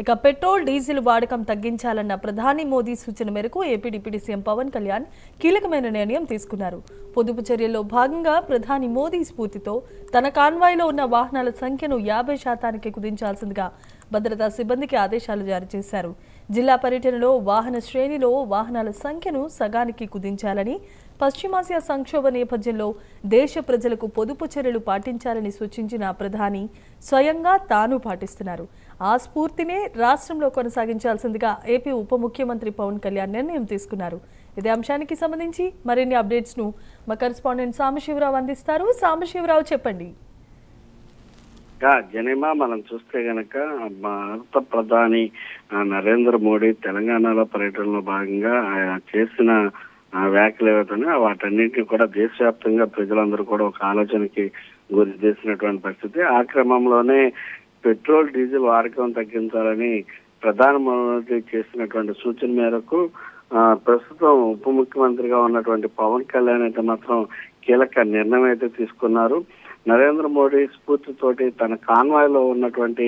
ఇక petrol diesel వాడకం తగ్గించాలన్న ప్రధాని మోదీ సూచన మేరకు AP deputy CM Pawan Kalyan కీలకమైన నిర్ణయం తీసుకున్నారు. పొదుపు చర్యల్లో భాగంగా ప్రధాని మోదీ స్ఫూర్తితో తన కాన్వాయ్లో ఉన్న వాహనాల సంఖ్యను 50% కుదించాల్సిందిగా భద్రతా సిబ్బందికి ఆదేశాలు జారీ చేశారు. జిల్లా పర్యటనలో వాహన శ్రేణిలో వాహనాల సంఖ్యను సగానికి కుదించాలని, పశ్చిమాసియా సంక్షోభ నేపథ్యంలో దేశ ప్రజలకు పొదుపు చర్యలు పాటించాలని సూచించిన ప్రధాని స్వయంగా తాను పాటిస్తున్నారు. ఆ స్ఫూర్తినే రాష్ట్రంలో కొనసాగించాల్సిందిగా ఏపీ ఉప ముఖ్యమంత్రి పవన్ కళ్యాణ్ నిర్ణయం తీసుకున్నారు. ఇదే అంశానికి సంబంధించి మరిన్ని అప్డేట్స్ ను మా కరెస్పాండెంట్ సాంబశివరావు అందిస్తారు. సాంబశివరావు, చెప్పండి. జనిమా మనం చూస్తే గనక భారత ప్రధాని నరేంద్ర మోడీ తెలంగాణలో పర్యటనలో భాగంగా చేసిన వ్యాఖ్యలు ఏవైతున్నాయో వాటన్నింటినీ కూడా దేశవ్యాప్తంగా ప్రజలందరూ కూడా ఒక ఆలోచనకి గురి చేసినటువంటి పరిస్థితి. ఆ క్రమంలోనే పెట్రోల్ డీజిల్ వాడకం తగ్గించాలని ప్రధానమంత్రి చేసినటువంటి సూచన మేరకు ప్రస్తుతం ఉప ముఖ్యమంత్రిగా ఉన్నటువంటి పవన్ కళ్యాణ్ అయితే మాత్రం కీలక నిర్ణయం అయితే తీసుకున్నారు. నరేంద్ర మోడీ స్ఫూర్తితోటి తన కాన్వాయ్లో ఉన్నటువంటి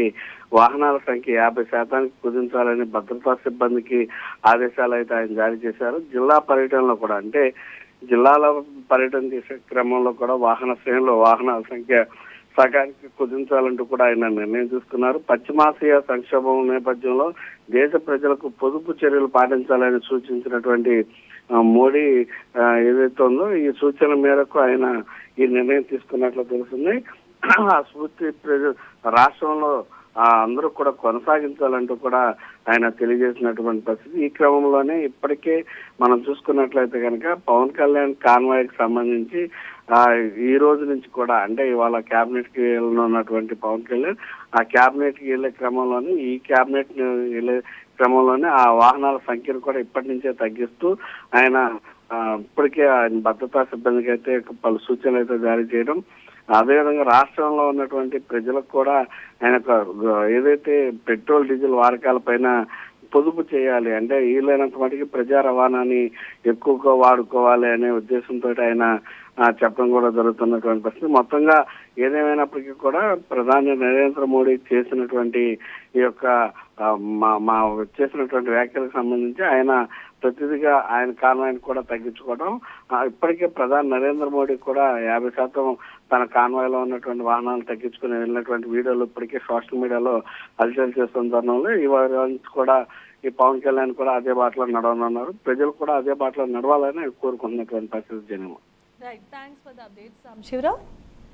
వాహనాల సంఖ్య 50% కుదించాలని భద్రతా సిబ్బందికి ఆదేశాలు అయితే ఆయన జారీ చేశారు. జిల్లా పర్యటనలో కూడా, అంటే జిల్లాలో పర్యటన చేసే క్రమంలో కూడా వాహన శ్రేణిలో వాహనాల సంఖ్య సగానికి కుదించాలంటూ కూడా ఆయన నిర్ణయం తీసుకున్నారు. పశ్చిమాసియా సంక్షోభం నేపథ్యంలో దేశ ప్రజలకు పొదుపు చర్యలు పాటించాలని సూచించినటువంటి మోడీ ఏదైతే ఉందో ఈ సూచన మేరకు ఆయన ఈ నిర్ణయం తీసుకున్నట్లు తెలుస్తుంది. ఆ స్ఫూర్తి రాష్ట్రంలో అందరూ కూడా కొనసాగించాలంటూ కూడా ఆయన తెలియజేసినటువంటి పరిస్థితి. ఈ క్రమంలోనే ఇప్పటికే మనం చూసుకున్నట్లయితే కనుక పవన్ కళ్యాణ్ కాన్వాయ్కి సంబంధించి ఈ రోజు నుంచి కూడా, అంటే ఇవాళ క్యాబినెట్ కి వెళ్ళనున్నటువంటి పవన్ కళ్యాణ్ ఆ క్యాబినెట్ కి వెళ్లే క్రమంలోనే ఈ క్యాబినెట్ వెళ్లే క్రమంలోనే ఆ వాహనాల సంఖ్యను కూడా ఇప్పటి నుంచే తగ్గిస్తూ ఆయన ఇప్పటికే ఆయన భద్రతా సిబ్బందికి అయితే పలు సూచనలు అయితే జారీ చేయడం, అదేవిధంగా రాష్ట్రంలో ఉన్నటువంటి ప్రజలకు కూడా ఆయన ఏదైతే పెట్రోల్ డీజిల్ వాడకాల పైన పొదుపు చేయాలి, అంటే వీలైనంత మటుకి ప్రజా రవాణాని ఎక్కువగా వాడుకోవాలి అనే ఉద్దేశంతో ఆయన చెప్పడం కూడా జరుగుతున్నటువంటి పరిస్థితి. మొత్తంగా ఏదేమైనప్పటికీ కూడా ప్రధాని నరేంద్ర మోడీ చేసినటువంటి ఈ యొక్క చేసినటువంటి వ్యాఖ్యలకు సంబంధించి ఆయన ప్రతిదిగా ఆయన కాన్వాయ్ని కూడా తగ్గించుకోవడం, ఇప్పటికే ప్రధాని నరేంద్ర మోడీ కూడా 50% తన కాన్వాయ్లో ఉన్నటువంటి వాహనాలు తగ్గించుకుని వెళ్ళినటువంటి వీడియోలు ఇప్పటికే సోషల్ మీడియాలో హల్చల్ చేస్తున్న తరుణంలో ఇవాళ కూడా ఈ పవన్ కళ్యాణ్ కూడా అదే బాటలో నడవనున్నారు. ప్రజలు కూడా అదే బాటలో నడవాలని కోరుకుంటున్నటువంటి పరిస్థితి జనం. Right. Thanks for the updates, Shivra.